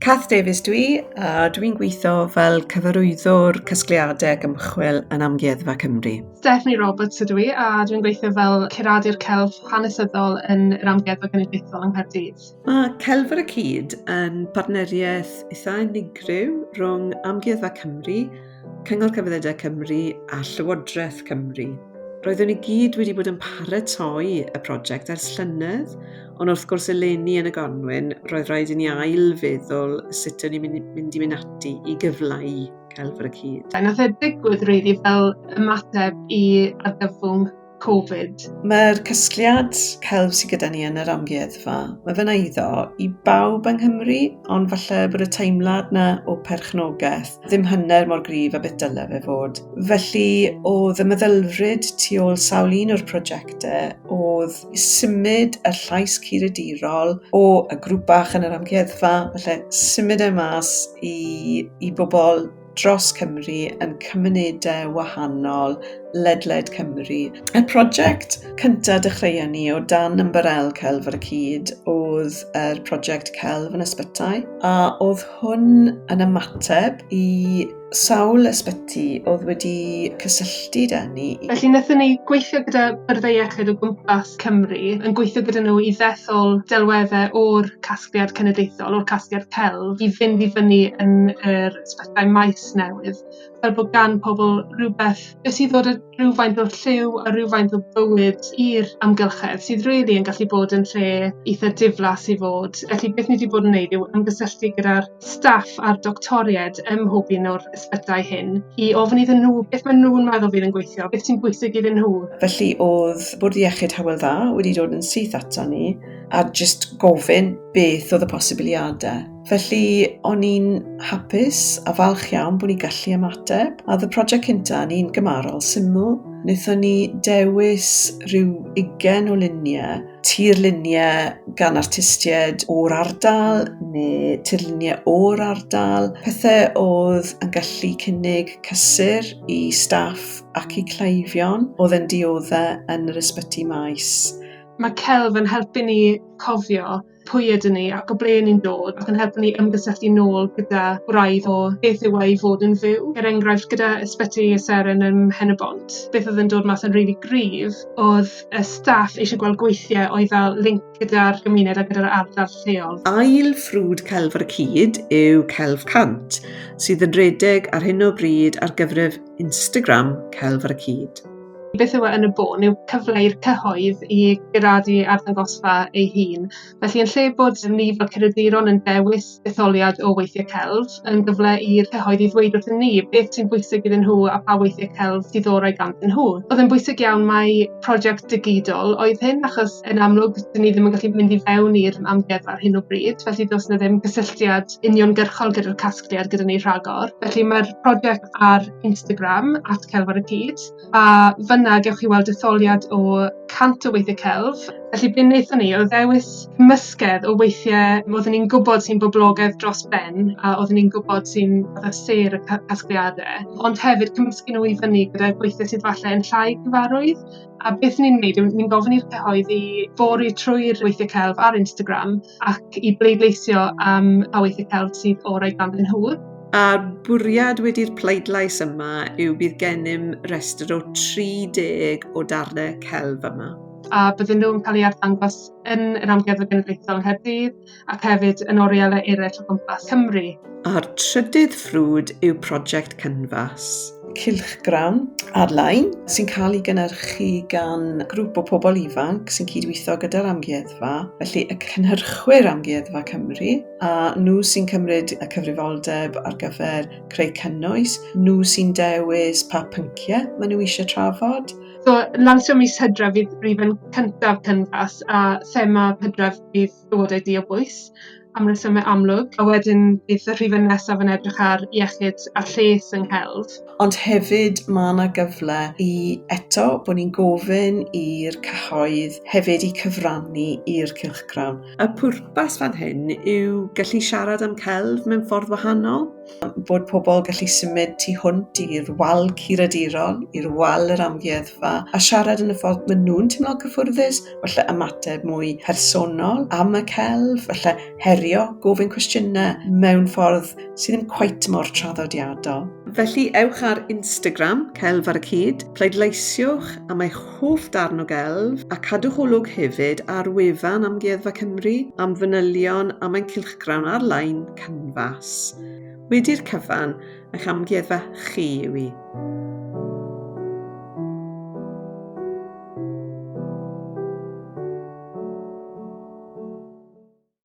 Cath Davies dwi, a dwi'n gweithio fel cyfarwyddwr casgliadau ac ymchwil yn Amgueddfa Cymru. Stephanie Roberts ydw i, a dwi'n gweithio fel curadur celf hanesyddol yn yr Amgueddfa Cymru yng Nghaerdydd. Mae Celf ar y Cyd yn partneriaeth eitha unigryw rhwng Amgueddfa Cymru, Cyngor Celfyddydau Cymru a Llywodraeth Cymru. Roeddwn i gyd wedi bod yn paratoi y prosiect ers llynedd, ond wrth gwrs eleni yn y gornwyn, roedd rhaid i ni ail feddwl sut o'n i'n mynd i mynd ati i gyfleu Celf ar y Cyd. Nath e digwydd rili fel ymateb i argyfwng Covid. Mae'r casgliad celf sydd gyda ni yn yr amgueddfa, mae fe'n eiddo i bawb yng Nghymru, ond falle bod y teimlad na o perchnogaeth ddim hanner mor gryf a beth dylai fe fod. Felly, oedd y meddylfryd tu ôl sawl un o'r prosiectau oedd i symud y llais curadigol o y grŵp bach yn yr amgueddfa, felly symud e mas i bobl dros Cymru yn cymunedau wahanol, ledled Cymru. Y prosiect cyntaf dechreuon ni o dan ymbarel Celf ar y Cyd oedd yr prosiect Celf yn Ysbytai, a oedd hwn yn ymateb i sawl ysbyty oedd wedi cysylltu â ni. Felly wnaethon ni gweithio gyda byrdde iechyd o gwmpas Cymru, yn gweithio gyda nhw i ddethol delweddau o'r casgliad cenedlaethol, o'r casgliad celf, i fynd i fyny yn yr ysbytai maes newydd, fel bod gan pobl rhywbeth beth sydd ddod rhywfaint o lliw a rhywfaint o bywyd i'r amgylchedd, sydd rili yn gallu bod yn lle eitha diflas i fod. Felly beth ni wedi bod yn gwneud yw ymgysylltu gyda'r staff a'r doctoried ym mhob un o'r ysbytai hyn, i ofyn iddyn nhw beth maen nhw'n meddwl fydd yn gweithio, beth sy'n bwysig iddyn nhw. Felly oedd Bwrdd Iechyd Hywel Dda wedi dod yn syth ato ni a just gofyn beth oedd y posibiliadau. Felly, o'n i'n hapus a falch iawn bod ni'n gallu ymateb. A oedd y prosiect cyntaf ni'n gymarol syml. Wnaethon ni dewis rhyw 20 o luniau, tirluniau gan artistiaid o'r ardal neu tirluniau o'r ardal. Pethau oedd yn gallu cynnig cysur i staff ac i cleifion oedd yn dioddau yn yr ysbyty maes. Mae celf yn helpu ni cofio pwy ydyn ni ac o ble ni'n dod, ac yn helpu ni ymgysylltu nôl gyda gwraidd o beth yw ei fod yn fyw. Er enghraifft, gyda ysbyty y Seren ym Mhenabont, beth oedd yn dod mas yn rili gryf, oedd y staff eisiau gweld gweithiau oedd fel link gyda'r gymuned a gyda'r ardal lleol. Ail ffrwd Celf ar y Cyd yw Celf Cant, sydd yn rhedeg ar hyn o bryd ar gyfrif Instagram Celf ar y Cyd. Beth yw yn y bôn yw cyfleu'r cyhoedd i gyradu arddangosfa ei hun. Felly yn lle bod ni fel curaduron yn dewis detholiad o weithiau celf, yn gyfle i'r cyhoedd i ddweud wrthyn ni beth sy'n bwysig iddyn nhw a pa weithiau celf sydd o'r gandyn nhw. Oedd yn bwysig iawn mai prosiect digidol oedd hyn, achos yn amlwg dyn ni ddim yn gallu mynd i fewn i'r amgueddfa ar hyn o bryd, felly does na ddim cysylltiad uniongyrchol gyda'r casgliad gyda ni rhagor. Felly mae'r prosiect ar Instagram @Celf ar y Cyd, a fyna gewch chi weld detholiad o 100 o weithiau celf. Felly be wnaethon ni oedd ddewis cymysgedd o weithiau oedden ni'n gwybod sy'n boblogaidd dros ben, a oedden ni'n gwybod sy'n ser y casgliadau, ond hefyd cymysgu nhw i fyny gyda gweithiau sydd falle yn llai gyfarwydd. A beth ni'n gwneud yw ni'n gofyn i'r cyhoedd i fori trwy'r weithiau celf ar Instagram ac i bleidleisio am pa weithiau celf sydd o'r ganddyn nhw. A'r bwriad wedi'r pleidlais yma yw bydd gennym restr o 30 o darnau celf yma. A bydden nhw'n cael eu arddangos yn yr Amgueddfa Cymru yng Nghaerdydd ac hefyd yn oriau eraill o gwmpas Cymru. A'r trydydd ffrwd yw prosiect Cynfas, cylchgrawn ar-lein sy'n cael ei gynhyrchu gan grŵp o pobl ifanc sy'n cydweithio gyda'r amgueddfa, felly y cynhyrchwyr Amgueddfa Cymru, a nhw sy'n cymryd y cyfrifoldeb ar gyfer creu cynnwys, nhw sy'n dewis pa pynciau maen nhw eisiau trafod. So, lansio mis Hydref fydd rhifyn cyntaf Cynfas, a thema Hydref fydd bywydau diobwys am resymau amlwg, a wedyn bydd y rhifyn nesaf yn edrych ar iechyd a lles yng Nghelf. Ond hefyd mae yna gyfle i eto bod ni'n gofyn i'r cyhoedd hefyd i cyfrannu i'r cylchgrawn. Y pwrpas fan hyn yw gallu siarad am celf mewn ffordd wahanol, bod pobl gallu symud tu hwnt i'r wal curadigol, i'r wal yr amgueddfa, a siarad yn y ffordd maen nhw'n teimlo cyffwrddus, falle ymateb mwy personol am y celf, falle heriau herio, gofyn cwestiynau mewn ffordd sydd ddim cweit mor traddodiadol. Felly ewch ar Instagram, Celf ar y cyd, pleidleisiwch am eich hoff darn o gelf a cadwch olwg hefyd ar wefan Amgueddfa Cymru am fanylion am ein cylchgrawn ar-lein Cynfas. Wedi'r cyfan, eich amgueddfa chi yw i.